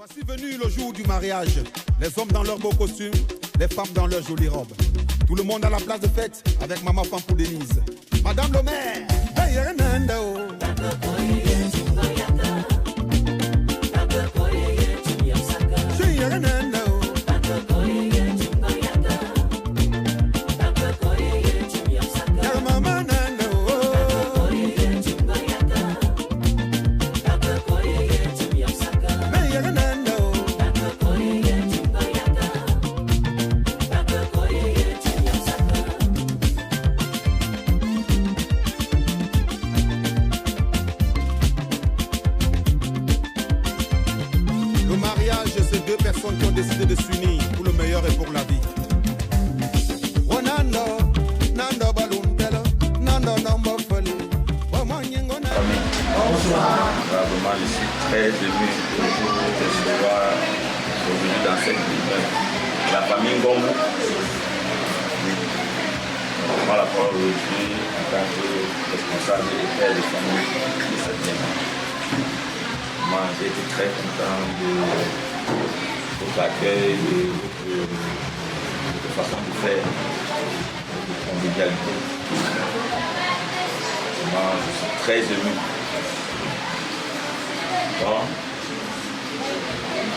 Voici venu le jour du mariage. Les hommes dans leurs beaux costumes, les femmes dans leurs jolies robes. Tout le monde à la place de fête avec maman femme pour Denise. Madame le maire, hey, qui ont décidé de s'unir pour le meilleur et pour la vie. Bonsoir. Vraiment, je suis très ému de se voir aujourd'hui dans cette ville. La famille Ngombo. Je prends la parole aujourd'hui en tant que responsable et père de famille de cette maison. Moi, j'ai été très content de votre accueil, de votre façon de faire, de convivialité. Moi, je suis très ému. Bon,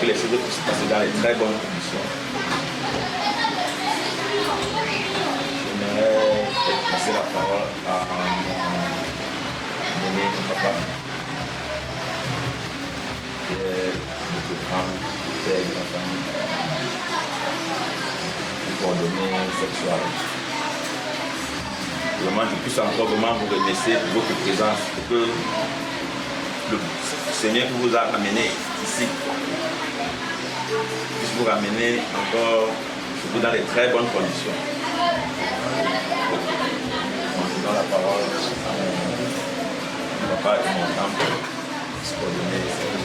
que les choses puissent se passer dans les très bonnes conditions. J'aimerais passer la parole à mon papa, qui est notre grand père de la famille, pour donner cette soirée. Vraiment, je puisse encore vraiment vous remercier pour votre présence, pour que le Seigneur qui vous a amené ici puisse vous ramener encore dans les très bonnes conditions. Je donne la parole à mon papa et mon tante pour donner cette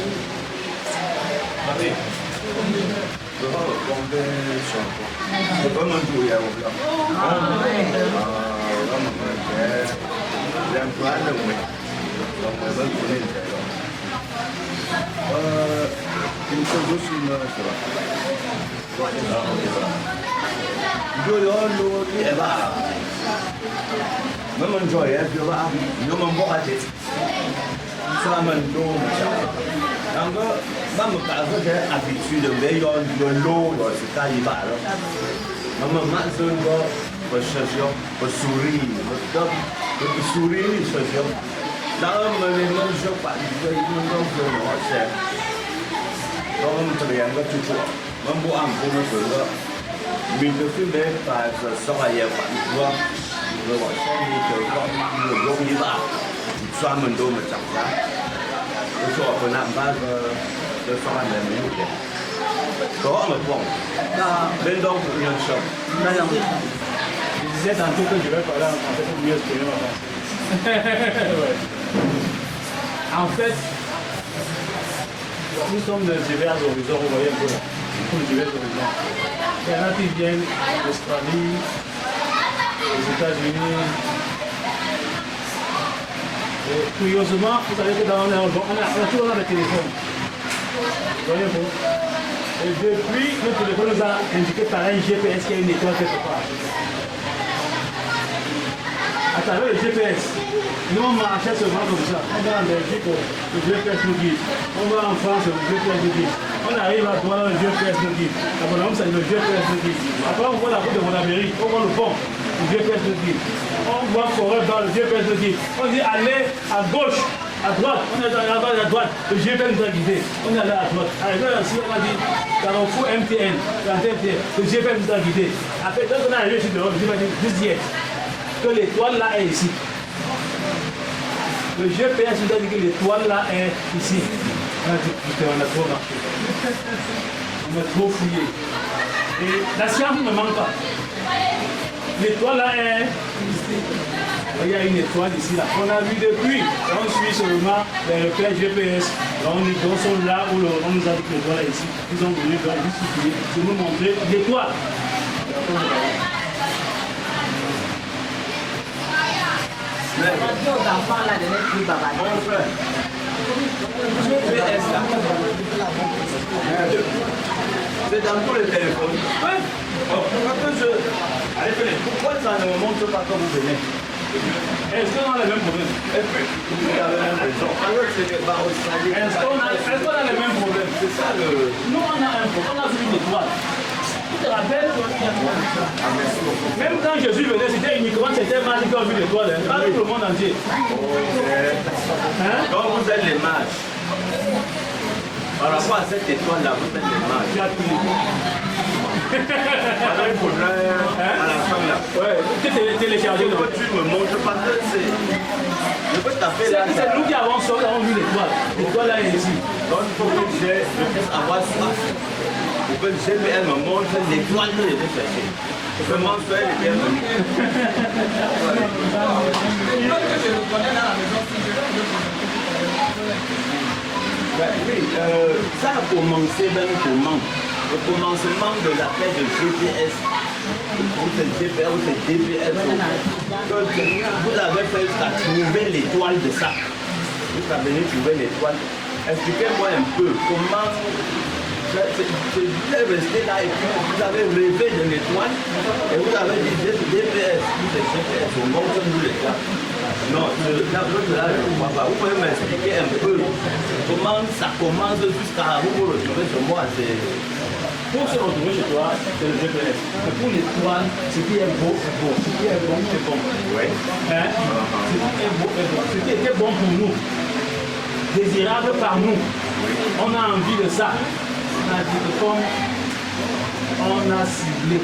habitude de l'eau dans ce cas il va alors maman zone va chercher va sourire va sourire chercher dans les mêmes jours pas il va chercher donc tu viens de tout ça même pour un peu de ça mais le film est pas ça va y avoir tu vois le va chercher le gros il va soit mon dos me tient je suis en base de 120 minutes. Comment me prendre? Mais donc, il y a une chose. Je disais tantôt que je vais parler en français pour mieux exprimer ma pensée. Ouais. En fait, nous sommes de divers horizons, vous voyez un peu là. Nous sommes de divers horizons. Il y en a qui viennent d'Australie, des États-Unis. Et curieusement, vous savez que dans on a toujours dans le téléphone. Vous voyez vous? Et depuis, le téléphone nous a indiqué par un GPS qu'il y a une étoile quelque part. À travers le GPS, nous on marchait seulement comme ça. On va en Belgique, le GPS nous guide. On va en France, le GPS nous guide. On arrive à Douala, le GPS nous guide. À Bonhomme, le GPS nous guide. Après, on voit la route de Monamérique, on voit le pont, le GPS nous guide. On voit Forêt dans le GPS nous guide. On dit allez à gauche. À droite, on est là-bas à droite, le GPS nous a guidé, on est allé à droite. Arrivé ici, on a dit, Carrefour MTN, le GPS nous a guidé. Après, quand on est arrivé ici dehors, le GPS nous dit, que l'étoile là est ici. Le GPS nous a dit que l'étoile là est ici. On a dit, putain, on a trop marché. On a trop fouillé. Et la science ne me manque pas. L'étoile là est ici. Il y a une étoile ici, là. On a vu depuis. On suit seulement les repères GPS. On sont là où on nous a dit que l'étoile est ici. Ils ont venu de nous montrer l'étoile. La radio d'enfants là, de mettre plus bavard. GPS là. C'est dans tous les téléphones. Ouais. Pourquoi ça ne me montre pas quand vous venez? Est-ce qu'on a les mêmes problèmes? Et puis, vous avez l'impression. Alors, c'est que Australie. Est-ce qu'on a les mêmes problèmes? C'est ça le. Nous, on a un problème. On a vu l'étoile. Tu te rappelles? Même quand Jésus venait, c'était uniquement c'était mages qui ont vu l'étoile. Pas tout le monde entier. Donc, vous êtes les mages. Par rapport à cette étoile-là, vous êtes les mages. Alors, il faudrait, à la fin là. Ouais, tu téléchargé. Pourquoi tu me montres pas que c'est. Je peux taper là. C'est nous qui avons vu l'étoile. L'étoile là est ici. Donc, il faut que je puisse avoir ça. Pour que le GPL me montre l'étoile que je vais chercher. Je peux montrer elle est bienvenue. Oui, ça a commencé même comment? Le commencement de l'appel de GPS, ou c'est GPS, ou c'est DPS, vous avez fait jusqu'à trouver l'étoile de ça. Vous avez venu trouver l'étoile. Expliquez-moi un peu comment vous êtes resté là et puis vous avez rêvé de l'étoile et vous avez dit DPS, ou c'est GPS, au montre-nous l'étoile. Non, là, je ne vois pas. Vous pouvez m'expliquer un peu comment ça commence jusqu'à vous retrouver chez moi. Pour se retrouver chez toi, c'est le GPS. Mais pour l'étoile, ce qui est beau est beau. Ce qui est bon est bon. Oui. Hein? Ce qui est beau est bon. Ce qui était bon pour nous, désirable par nous, on a envie de ça. On a dit que comme on a ciblé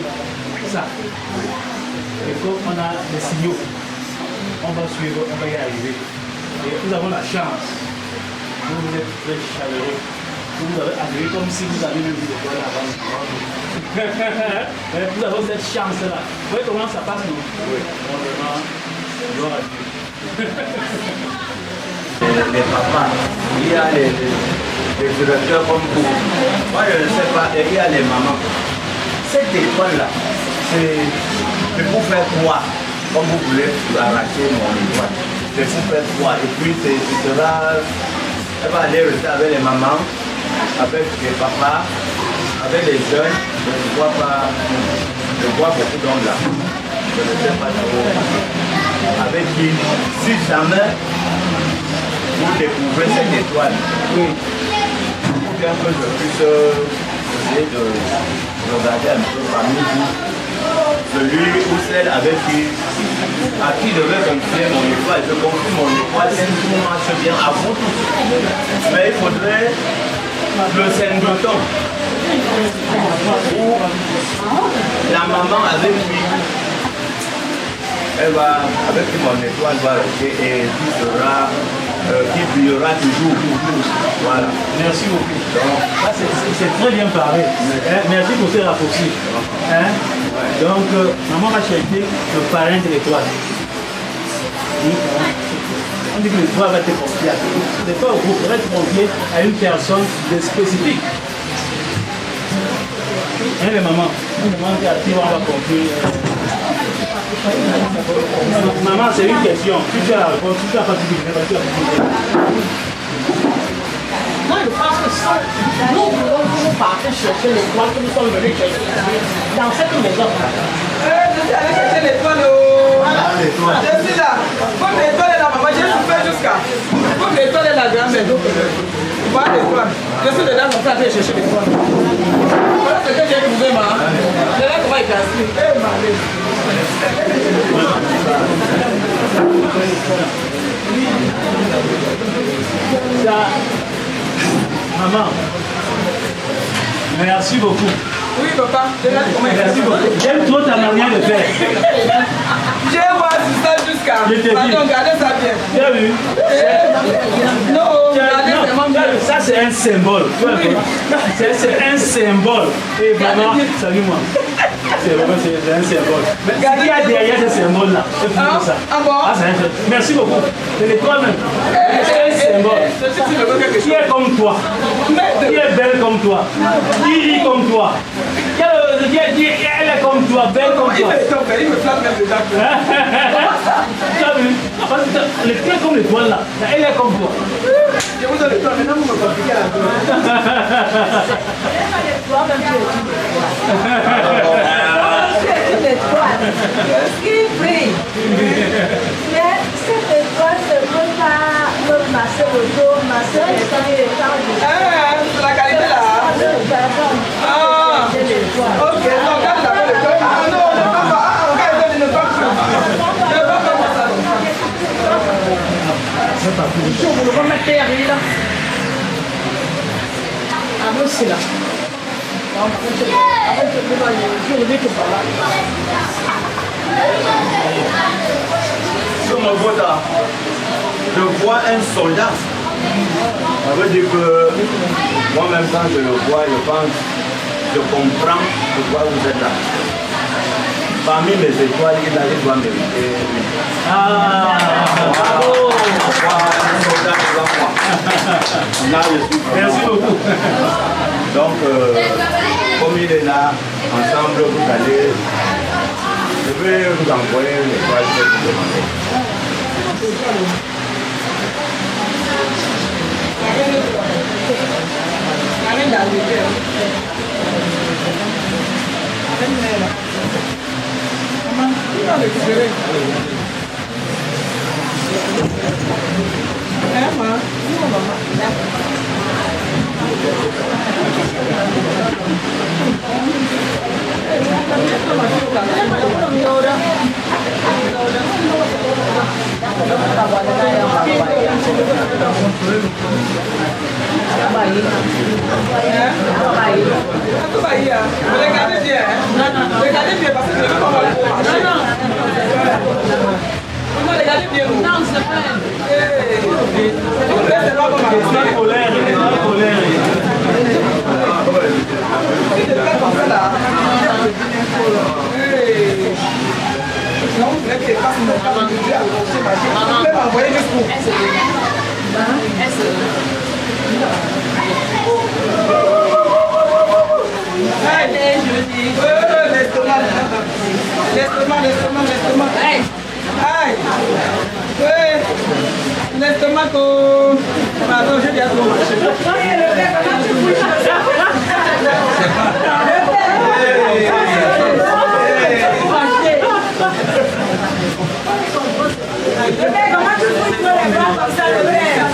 ça, et comme on a des signaux, on va suivre, on va y arriver. Et nous avons la chance. Vous êtes très chaleureux. Vous avez agréé comme si vous avez vu l'étoile avant. Vous avez cette chance-là. Vous voyez comment ça passe, nous? Oui. On demande gloire à Dieu. Les papas, il y a les directeurs comme vous. Moi, je ne sais pas, et il y a les mamans. Cette étoile-là, c'est pour faire quoi? Comme vous voulez arracher mon étoile. C'est pour faire quoi? Et puis, elle va aller rester avec les mamans, avec les papas, avec les jeunes. Je ne vois pas, je vois beaucoup d'hommes là. Je ne sais pas trop. Avec qui, si jamais vous découvrez cette étoile, pour bien que je puisse essayer de regarder un peu parmi vous, celui ou celle avec à qui devait confier mon étoile. Je confie mon étoile, si tout marche bien à vous tous. Mais il faudrait le singleton ou la maman avec qui elle va, avec qui mon étoile va rester et qui brillera toujours. Voilà. Merci beaucoup. C'est très bien parlé. Merci pour ces raccourcis. Donc, maman va chercher le parrain de l'étoile. On dit que l'étoile va être confiée à tout. L'étoile au groupe va être confiée à une personne spécifique. Les mamans, une maman qui a qui on va confier. Maman, c'est une question. Tu as la réponse, tu as pas de Moi, je pense que ça, nous voulons partir chercher l'étoile que nous sommes venus chercher dans cette maison. Je suis allé chercher l'étoile. Je suis là. Comme l'étoile est là, maman, j'ai souffert jusqu'à. Comme l'étoile est la grand-mère. Voilà l'étoile. Je suis dedans, mon frère, aller chercher l'étoile. Voilà ce que j'ai trouvé, maman. C'est là qu'on va y casser. Eh, malé. Ça, maman, merci beaucoup. Oui, papa. Merci beaucoup. J'aime trop ta manière de faire. J'ai voir ça jusqu'à. Pardon, regardez ça bien. Tu as vu? Non, regardez vraiment bien. Ça, c'est un symbole. C'est un symbole. Et vraiment, salut-moi. C'est un symbole. Mais ce qu'il y a derrière ce symbole-là, c'est pour ça. Ah bon? Merci beaucoup. C'est toi-même. C'est un symbole. Qui est comme toi? Qui est belle comme toi? Qui rit comme toi? elle est comme toi, belle comme toi. Il me flatte même déjà. Tu as vu? Elle est comme l'étoile là. Elle est comme toi. Je vous donne l'étoile, maintenant vous me compliquez la vie. Ce qui brille. Mais cette étoile ne peut pas me masser le dos, masser les temps du C'est la qualité là. Ok, non, regarde d'abord l'étoile. Ah non, ne pas pas. Regarde, ne pas pas. Ne pas pas ça. Je vous le remettez à lui là. Ah, moi aussi là. Sur mon vote, je vois un soldat. Ça veut dire que moi-même quand je le vois, je pense, je comprends pourquoi vous êtes là. Parmi mes étoiles, il doit mériter. Bravo! Un soldat devant moi. Là, je suis vraiment. Merci beaucoup. Donc, comme il est là, ensemble, vous allez. Je vais vous envoyer l'étoile que vous demandez. Regardez bien, regardez bien parce que je ne vais pas voir le marché. Non, regardez bien. Non, c'est pas elle. Pas colère, pas colère. Si je fais comme ça là. Non, vous voulez que je fasse mon cas de Dieu à l'encher ma vie. Vous pouvez m'envoyer jusqu'où? L'estomac. Aïe. Oui. L'estomac. Pardon, j'ai bien trop marché. Comment tu peux les bras comme ça, le père?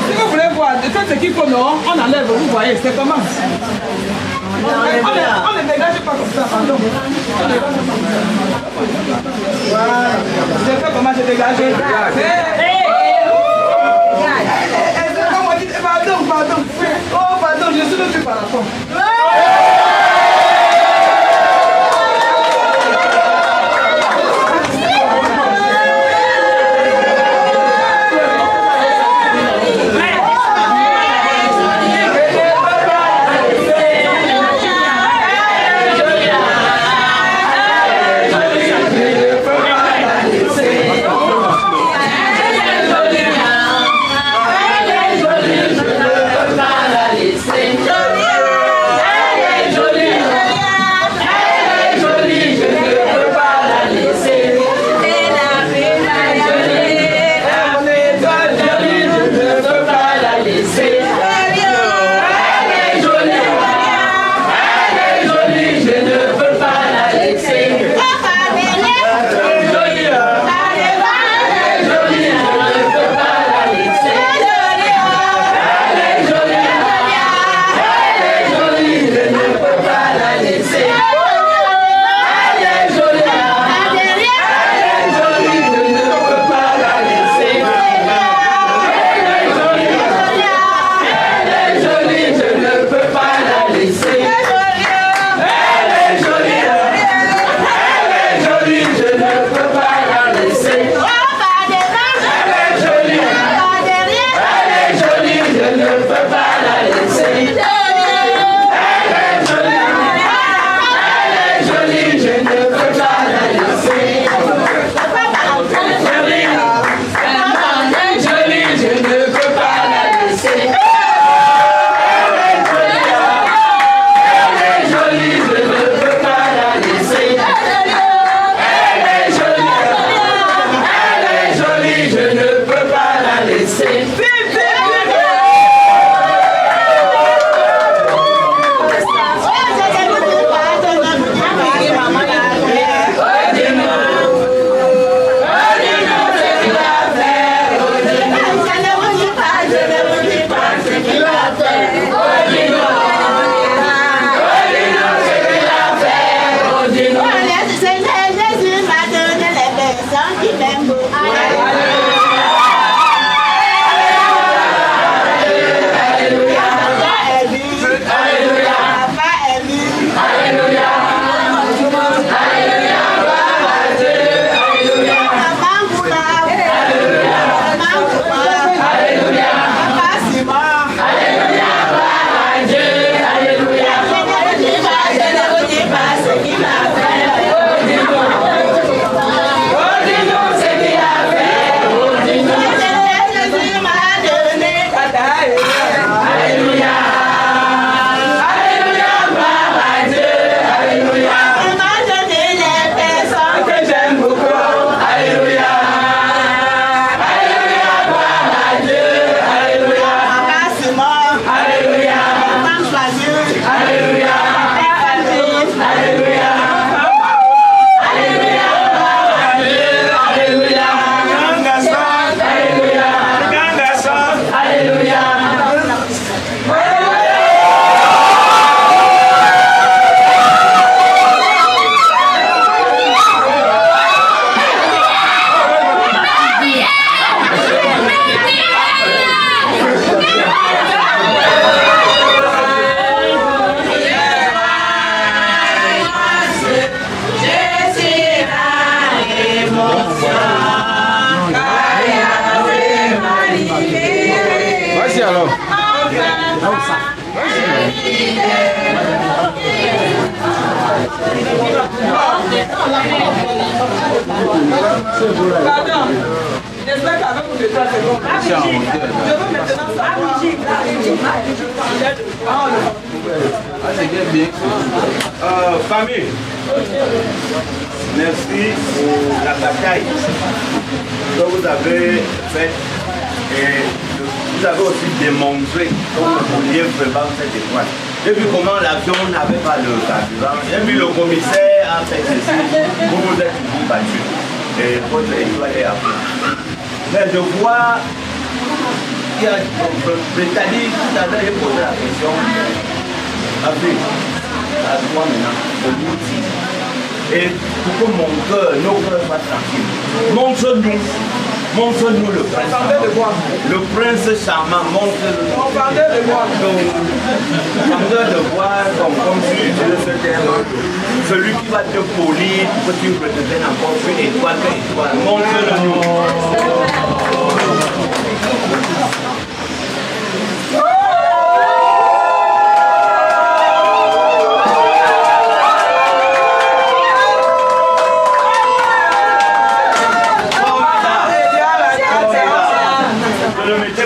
Si vous voulez voir, de fait ce qu'il faut, non, on enlève, vous voyez, c'est comment? On ne dégage pas comme ça, pardon. Voilà. Je fais comment je dégage. Pardon. Oh, pardon, je suis le plus par rapport. Hey! Pardon. J'espère qu'avec vous, c'est bon. Je veux maintenant savoir. Famille, merci pour la bataille que vous avez faite et vous avez aussi démontré que vous vouliez vraiment cette étoile. J'ai vu comment l'avion n'avait pas le carburant. J'ai vu le commissaire a fait ceci. Vous vous êtes toujours battu. Et votre étoile est à vous. Mais je vois qu'il y a le Britannique tout à l'heure, il posé la question. Après, à toi maintenant, de l'outil. Et pour que mon cœur, nos cœurs soient tranquilles. Montre-nous le prince. Le prince charmant, montre-le. On parlait de moi. De voir comme celui de ce terme. Celui qui va te polir pour que tu redeviennes encore plus étoile que étoile. Montre-le-nous.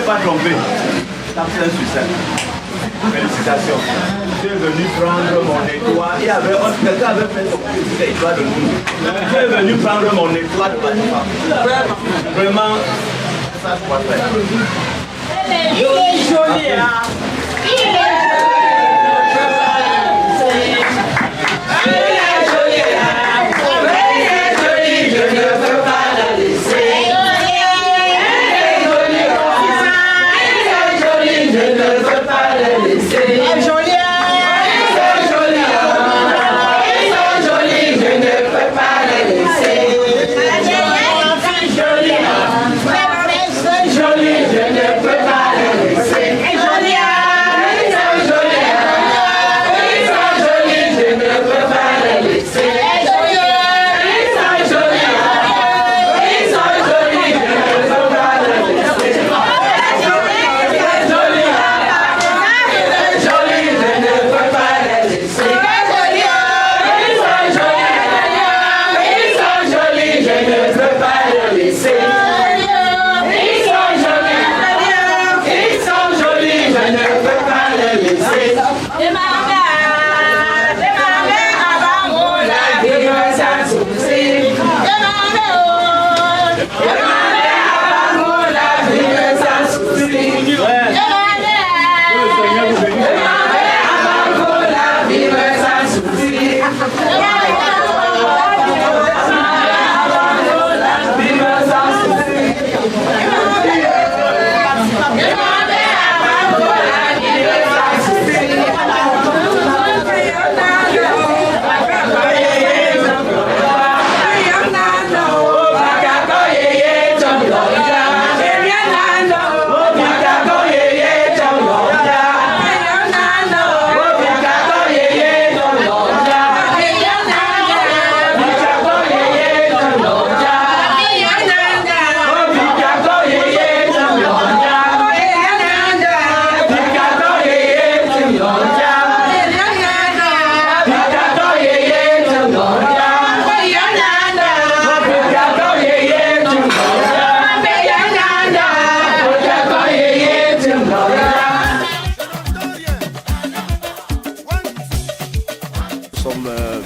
Pas trompé, ça fait un succès. Félicitations. Tu es venu prendre mon étoile. Quelqu'un avait fait son petit étoile de nous. Tu es venu prendre mon étoile de bâtiment. Vraiment, ça je crois faire. Il est joli, hein?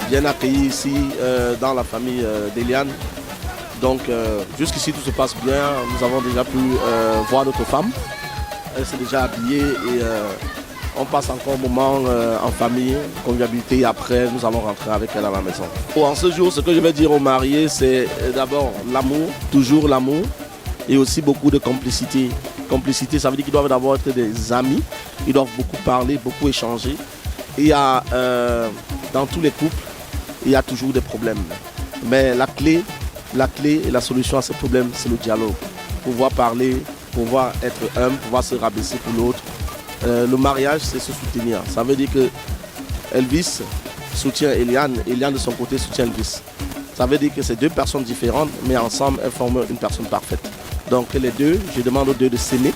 Bien accueillis ici dans la famille d'Eliane. Donc jusqu'ici tout se passe bien. Nous avons déjà pu voir notre femme. Elle s'est déjà habillée et on passe encore un moment en famille, convivialité, et après nous allons rentrer avec elle à la maison. En ce jour, ce que je vais dire aux mariés, c'est d'abord l'amour, toujours l'amour, et aussi beaucoup de complicité. Complicité, ça veut dire qu'ils doivent d'abord être des amis, ils doivent beaucoup parler, beaucoup échanger. Il y a dans tous les couples, il y a toujours des problèmes. Mais la clé et la solution à ces problèmes, c'est le dialogue. Pouvoir parler, pouvoir être humble, pouvoir se rabaisser pour l'autre. Le mariage, c'est se soutenir. Ça veut dire que Elvis soutient Eliane, Eliane de son côté soutient Elvis. Ça veut dire que c'est deux personnes différentes, mais ensemble, elles forment une personne parfaite. Donc les deux, je demande aux deux de s'aimer.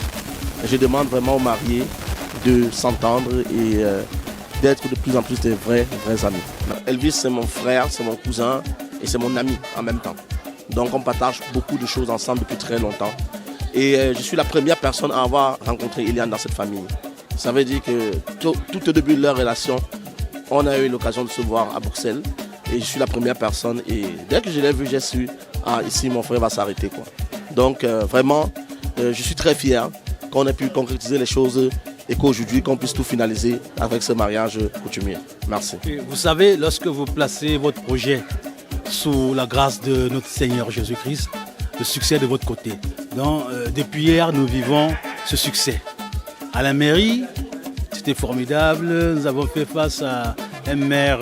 Je demande vraiment aux mariés de s'entendre et d'être de plus en plus des vrais amis. Elvis, c'est mon frère, c'est mon cousin et c'est mon ami en même temps. Donc on partage beaucoup de choses ensemble depuis très longtemps. Et je suis la première personne à avoir rencontré Eliane dans cette famille. Ça veut dire que tout au début de leur relation, on a eu l'occasion de se voir à Bruxelles. Et je suis la première personne. Et dès que je l'ai vu, j'ai su, ici mon frère va s'arrêter, quoi. Donc vraiment, je suis très fier qu'on ait pu concrétiser les choses et qu'aujourd'hui, qu'on puisse tout finaliser avec ce mariage coutumier. Merci. Et vous savez, lorsque vous placez votre projet sous la grâce de notre Seigneur Jésus-Christ, le succès de votre côté. Donc, depuis hier, nous vivons ce succès. À la mairie, c'était formidable. Nous avons fait face à un maire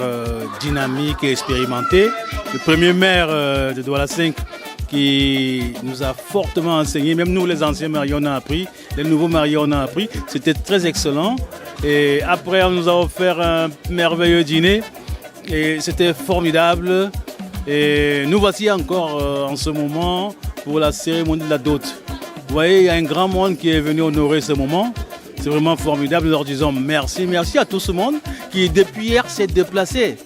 dynamique et expérimenté. Le premier maire de Douala 5 qui nous a fortement enseigné. Même nous, les anciens mariés, on a appris. Les nouveaux mariés, on a appris. C'était très excellent. Et après, on nous a offert un merveilleux dîner. Et c'était formidable. Et nous voici encore en ce moment pour la cérémonie de la dot. Vous voyez, il y a un grand monde qui est venu honorer ce moment. C'est vraiment formidable. Nous leur disons merci. Merci à tout ce monde qui, depuis hier, s'est déplacé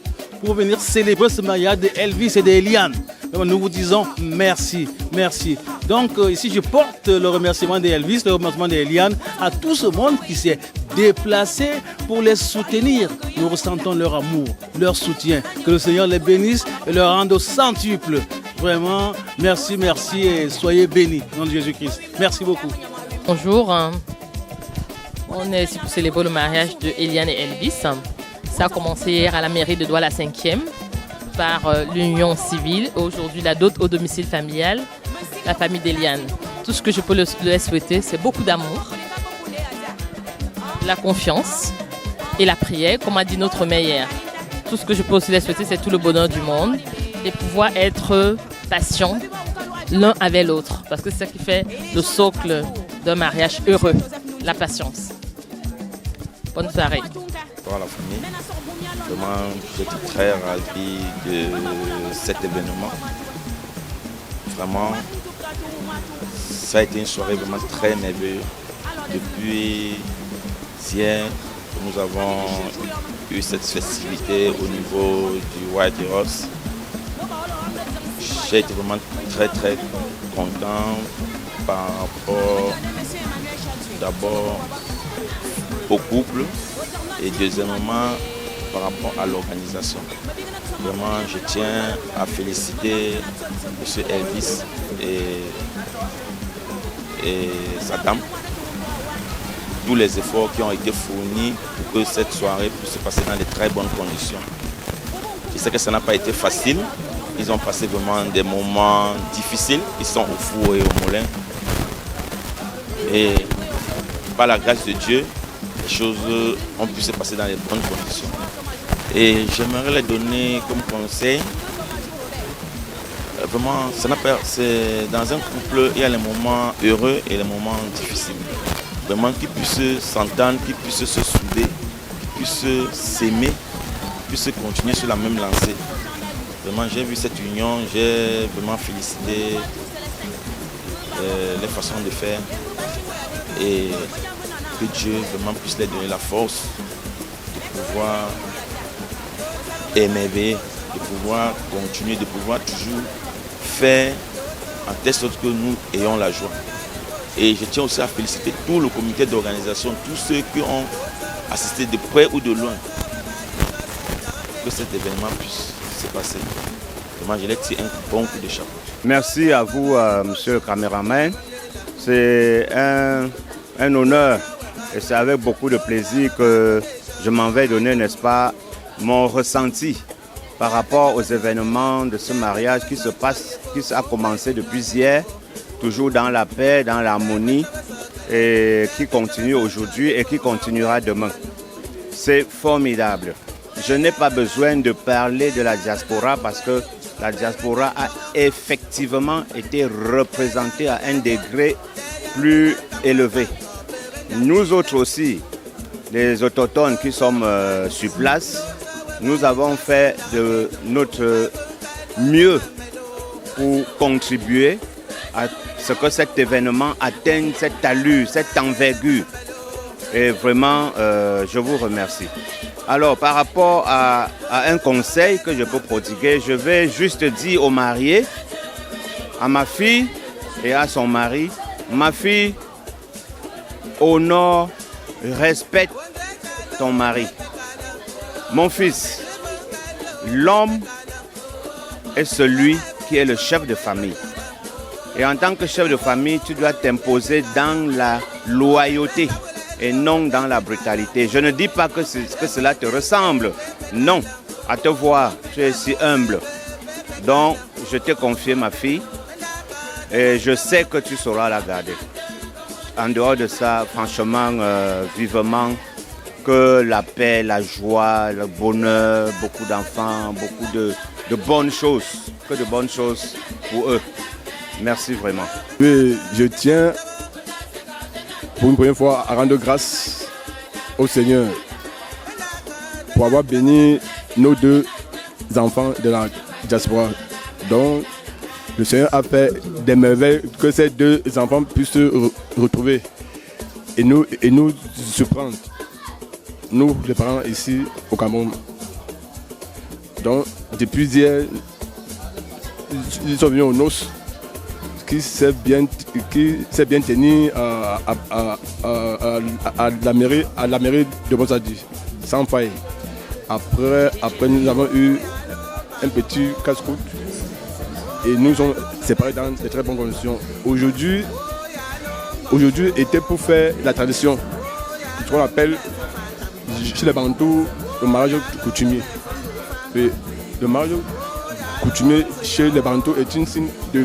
pour venir célébrer ce mariage d'Elvis et d'Eliane. Nous vous disons merci, merci. Donc ici, je porte le remerciement d'Elvis, le remerciement d'Eliane à tout ce monde qui s'est déplacé pour les soutenir. Nous ressentons leur amour, leur soutien. Que le Seigneur les bénisse et leur rende au centuple. Vraiment, merci, merci et soyez bénis, au nom de Jésus-Christ. Merci beaucoup. Bonjour, on est ici pour célébrer le mariage de Eliane et Elvis. Ça a commencé hier à la mairie de Douala 5e par l'union civile. Aujourd'hui, la dot au domicile familial, la famille d'Eliane. Tout ce que je peux leur souhaiter, c'est beaucoup d'amour, la confiance et la prière, comme a dit notre mère hier. Tout ce que je peux aussi leur souhaiter, c'est tout le bonheur du monde et pouvoir être patient l'un avec l'autre. Parce que c'est ça qui fait le socle d'un mariage heureux, la patience. Bonne soirée. Pour la famille, vraiment, j'étais très ravi de cet événement. Vraiment, ça a été une soirée vraiment très merveilleuse. Depuis hier, nous avons eu cette festivité au niveau du White Rose. J'ai été vraiment très content par rapport d'abord au couple et deuxièmement par rapport à l'organisation. Vraiment, je tiens à féliciter M. Elvis et sa dame. Tous les efforts qui ont été fournis pour que cette soirée puisse se passer dans de très bonnes conditions. Je sais que ça n'a pas été facile. Ils ont passé vraiment des moments difficiles. Ils sont au four et au moulin. Et par la grâce de Dieu, les choses ont pu se passer dans les bonnes conditions. Et j'aimerais les donner comme conseil. Vraiment, c'est dans un couple, il y a les moments heureux et les moments difficiles. Vraiment qu'ils puissent s'entendre, qu'ils puissent se souder, qu'ils puissent s'aimer, qu'ils puissent continuer sur la même lancée. Vraiment, j'ai vu cette union, j'ai vraiment félicité les façons de faire et que Dieu vraiment puisse les donner la force de pouvoir émerveiller, de pouvoir continuer, de pouvoir toujours faire en telle sorte que nous ayons la joie. Et je tiens aussi à féliciter tout le comité d'organisation, tous ceux qui ont assisté de près ou de loin, que cet événement puisse se passer. Vraiment, je leur tire un bon coup de chapeau. Merci à vous, monsieur le caméraman. C'est un honneur et c'est avec beaucoup de plaisir que je m'en vais donner, n'est-ce pas, mon ressenti par rapport aux événements de ce mariage qui se passe, qui a commencé depuis hier, toujours dans la paix, dans l'harmonie, et qui continue aujourd'hui et qui continuera demain. C'est formidable. Je n'ai pas besoin de parler de la diaspora parce que la diaspora a effectivement été représentée à un degré plus élevé. Nous autres aussi, les autochtones qui sommes sur place, nous avons fait de notre mieux pour contribuer à ce que cet événement atteigne cette allure, cette envergure. Et vraiment, je vous remercie. Alors, par rapport à un conseil que je peux prodiguer, je vais juste dire aux mariés, à ma fille et à son mari, ma fille, honore, respecte ton mari. Mon fils, l'homme est celui qui est le chef de famille. Et en tant que chef de famille, tu dois t'imposer dans la loyauté et non dans la brutalité. Je ne dis pas que cela te ressemble. Non, à te voir, tu es si humble. Donc, je t'ai confié ma fille et je sais que tu sauras la garder. En dehors de ça, franchement, vivement, que la paix, la joie, le bonheur, beaucoup d'enfants, beaucoup de bonnes choses, que de bonnes choses pour eux. Merci vraiment. Oui, je tiens pour une première fois à rendre grâce au Seigneur pour avoir béni nos 2 enfants de la diaspora. Donc, le Seigneur a fait des merveilles que ces 2 enfants puissent se retrouver et nous surprendre. Nous, les parents ici au Cameroun. Donc, depuis hier, ils sont venus aux noces qui s'est bien tenu à la mairie de Bonsadi, sans faille. Après, nous avons eu un petit casse-croûte et nous sommes séparés dans de très bonnes conditions. Aujourd'hui était pour faire la tradition, ce qu'on appelle chez les Bantous le mariage coutumier. Et le mariage coutumier chez les Bantous est une signe de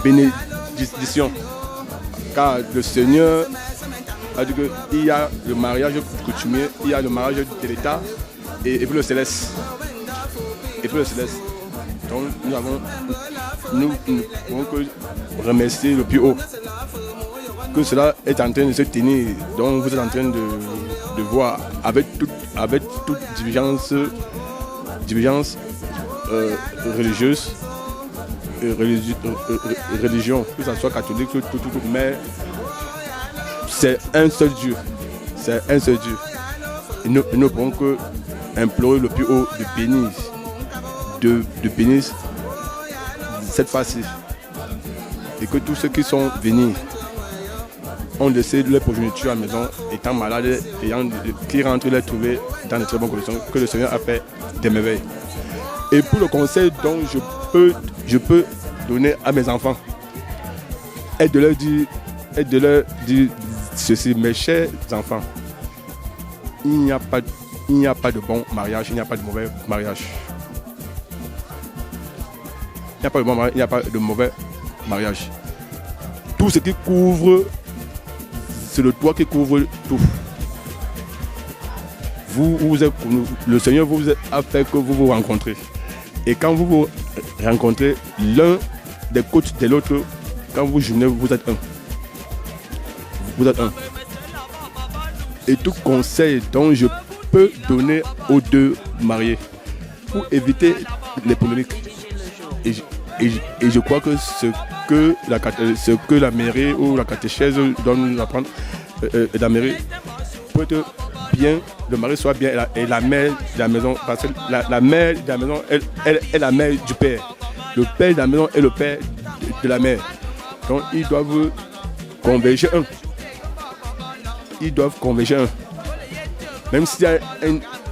bénédiction. Car le Seigneur a dit qu'il y a le mariage coutumier, il y a le mariage de l'État et puis le céleste. Donc nous pouvons que remercier le plus haut. Que cela est en train de se tenir. Donc vous êtes en train de voir avec toute divergence religieuse et religion, que ce soit catholique, tout, mais c'est un seul Dieu. Et nous ne pouvons que implorer le plus haut de bénir cette fois-ci. Et que tous ceux qui sont venus ont laissé leur progéniture à la maison, étant malades, qui rentrent les trouver dans de très bonnes conditions, que le Seigneur a fait des merveilles. Et pour le conseil dont je peux donner à mes enfants, est de leur dire ceci, mes chers enfants, il n'y a pas de bon mariage, il n'y a pas de mauvais mariage. Il n'y a pas de bon mariage, il n'y a pas de mauvais mariage. Tout ce qui couvre, c'est le toit qui couvre tout. Le Seigneur a fait que vous vous rencontrez. Et quand vous vous rencontrez, l'un des côtés de l'autre, quand vous journez, vous êtes un. Vous êtes un. Et tout conseil dont je peux donner aux 2 mariés pour éviter les polémiques. Et je crois que ce que la mairie ou la catéchèse doit nous apprendre, la mairie peut être bien, le mari soit bien et la mère de la maison, parce que la mère de la maison, elle est la mère du père. Le père de la maison est le père de la mère. Donc ils doivent converger un. Même s'il y a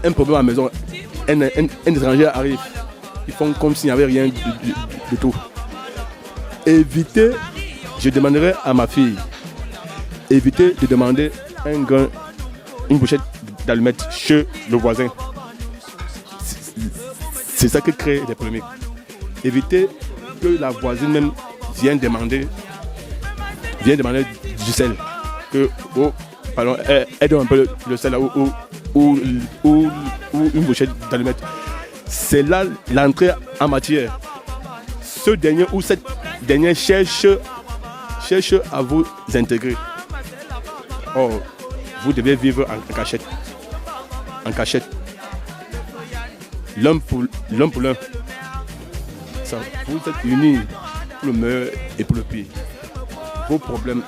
un problème à la maison, un étranger arrive, ils font comme s'il n'y avait rien du tout. Évitez, je demanderai à ma fille, évitez de demander une bouchette d'allumettes chez le voisin. C'est ça qui crée des polémiques. Évitez que la voisine même vienne demander du sel. Que, pardon, elle donne un peu le sel là, ou une bouchette d'allumettes. C'est là l'entrée en matière. Ce dernier ou cette dernière cherche à vous intégrer. Or, vous devez vivre en cachette. En cachette. L'un pour l'un. Vous êtes unis pour le meilleur et pour le pire. Vos problèmes,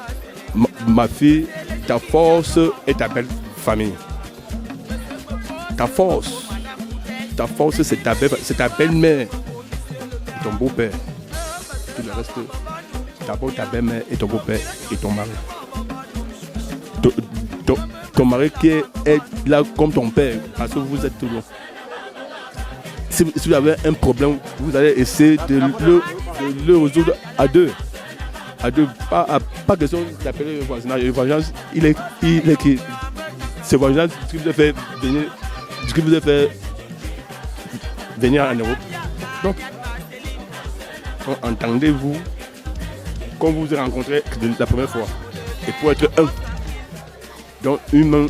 ma fille ta force est ta belle famille. Ta force, c'est ta belle-mère et ton beau-père. Tout le reste, d'abord ta belle-mère et ton beau-père et ton mari. Ton mari qui est là comme ton père, parce que vous êtes toujours. Si vous avez un problème, vous allez essayer de le résoudre à deux. À deux, pas question d'appeler le voisinage. Le voisinage, il est qui? C'est le voisinage qui vous a fait venir en Europe. Donc entendez-vous, quand vous vous rencontrez la première fois, et pour être un. Donc une main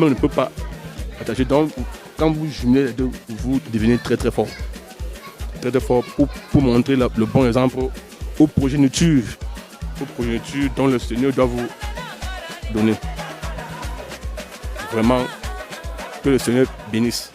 ne peut pas attacher. Donc quand vous jumelez les deux, vous devenez très très fort. Très très fort pour montrer le bon exemple aux progénitures dont le Seigneur doit vous donner. Vraiment, que le Seigneur bénisse.